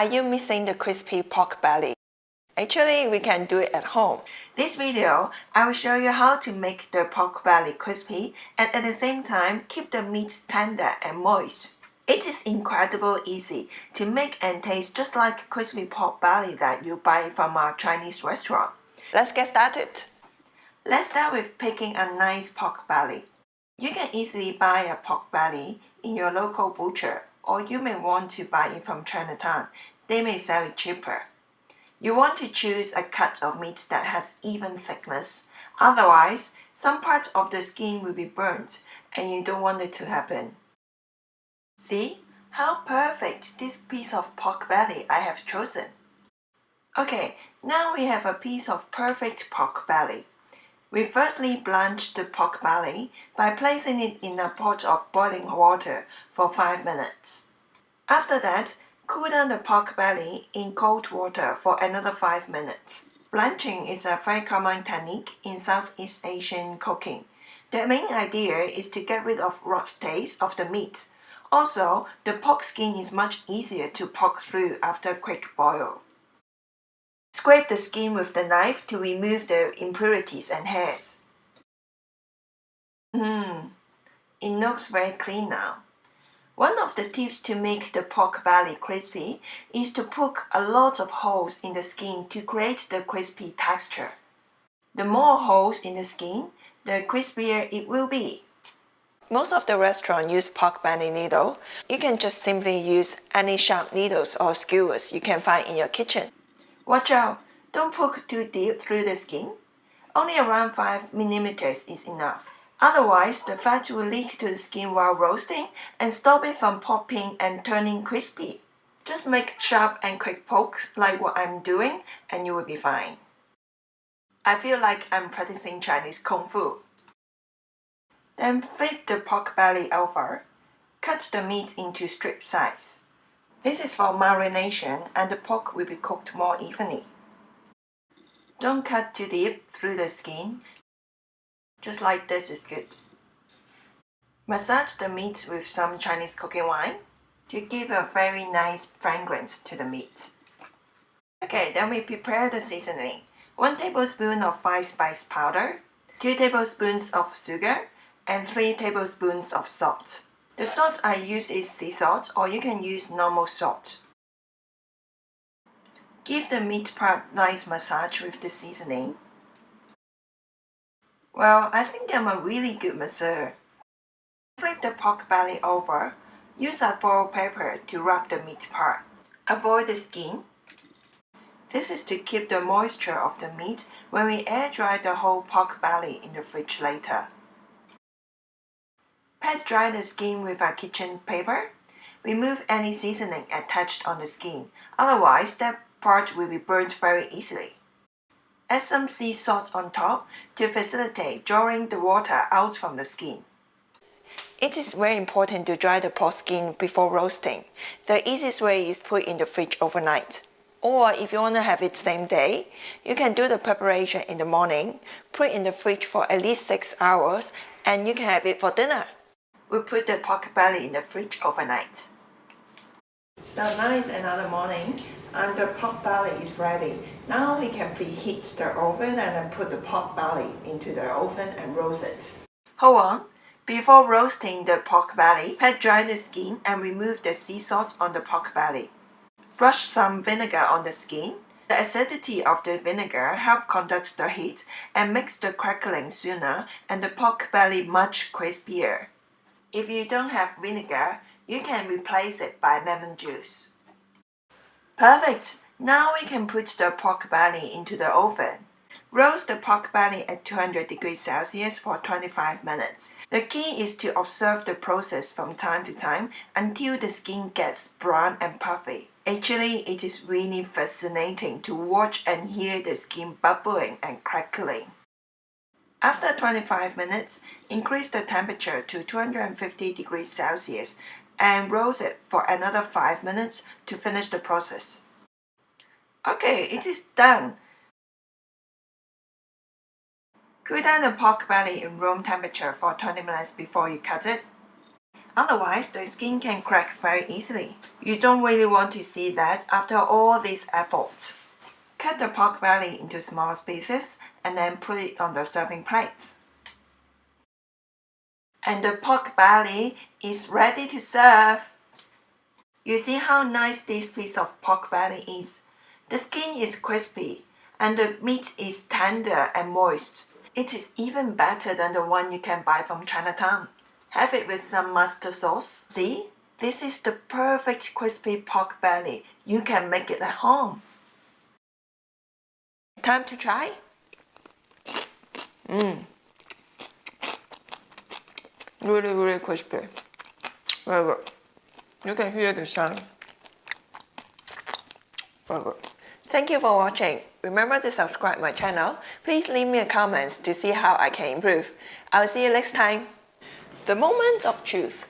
Are you missing the crispy pork belly? Actually, we can do it at home. This video, I will show you how to make the pork belly crispy and at the same time keep the meat tender and moist. It is incredibly easy to make and taste just like crispy pork belly that you buy from a Chinese restaurant. Let's get started. Let's start with picking a nice pork belly. You can easily buy a pork belly in your local butcher, or you may want to buy it from Chinatown. They may sell it cheaper. You want to choose a cut of meat that has even thickness. Otherwise, some parts of the skin will be burnt, and you don't want it to happen. See how perfect this piece of pork belly I have chosen. Okay, now we have a piece of perfect pork belly. We firstly blanch the pork belly by placing it in a pot of boiling water for 5 minutes. After that, cool down the pork belly in cold water for another 5 minutes. Blanching is a very common technique in Southeast Asian cooking. The main idea is to get rid of raw taste of the meat. Also, the pork skin is much easier to poke through after a quick boil. Scrape the skin with the knife to remove the impurities and hairs. It looks very clean now. One of the tips to make the pork belly crispy is to poke a lot of holes in the skin to create the crispy texture. The more holes in the skin, the crispier it will be. Most of the restaurants use pork belly needle. You can just simply use any sharp needles or skewers you can find in your kitchen. Watch out! Don't poke too deep through the skin. Only around 5 mm is enough. Otherwise, the fat will leak to the skin while roasting and stop it from popping and turning crispy. Just make sharp and quick pokes like what I'm doing and you will be fine. I feel like I'm practicing Chinese Kung Fu. Then flip the pork belly over. Cut the meat into strip size. This is for marination and the pork will be cooked more evenly. Don't cut too deep through the skin. Just like this is good. Massage the meat with some Chinese cooking wine to give a very nice fragrance to the meat. Okay, then we prepare the seasoning. 1 tablespoon of fine spice powder, 2 tablespoons of sugar, and 3 tablespoons of salt. The salt I use is sea salt, or you can use normal salt. Give the meat part nice massage with the seasoning. Well, I think I'm a really good masseuse. Flip the pork belly over. Use a foil paper to rub the meat part. Avoid the skin. This is to keep the moisture of the meat when we air dry the whole pork belly in the fridge later. Pat dry the skin with a kitchen paper. Remove any seasoning attached on the skin, otherwise that part will be burnt very easily. Add some sea salt on top to facilitate drawing the water out from the skin. It is very important to dry the pork skin before roasting. The easiest way is put in the fridge overnight. Or if you want to have it same day, you can do the preparation in the morning, put it in the fridge for at least 6 hours, and you can have it for dinner. We'll put the pork belly in the fridge overnight. So now is another morning and the pork belly is ready. Now we can preheat the oven and then put the pork belly into the oven and roast it. Hold on. Before roasting the pork belly, pat dry the skin and remove the sea salt on the pork belly. Brush some vinegar on the skin. The acidity of the vinegar helps conduct the heat and makes the crackling sooner and the pork belly much crispier. If you don't have vinegar, you can replace it by lemon juice. Perfect! Now we can put the pork belly into the oven. Roast the pork belly at 200 degrees Celsius for 25 minutes. The key is to observe the process from time to time until the skin gets brown and puffy. Actually, it is really fascinating to watch and hear the skin bubbling and crackling. After 25 minutes, increase the temperature to 250 degrees Celsius and roast it for another 5 minutes to finish the process. Okay, it is done. Cool down the pork belly in room temperature for 20 minutes before you cut it. Otherwise, the skin can crack very easily. You don't really want to see that after all this effort. Cut the pork belly into small pieces and then put it on the serving plate. And the pork belly is ready to serve. You see how nice this piece of pork belly is. The skin is crispy and the meat is tender and moist. It is even better than the one you can buy from Chinatown. Have it with some mustard sauce. See? This is the perfect crispy pork belly. You can make it at home. Time to try? Really crispy. Very good. You can hear the sound. Very good. Thank you for watching. Remember to subscribe my channel. Please leave me a comment to see how I can improve. I'll see you next time. The moment of truth.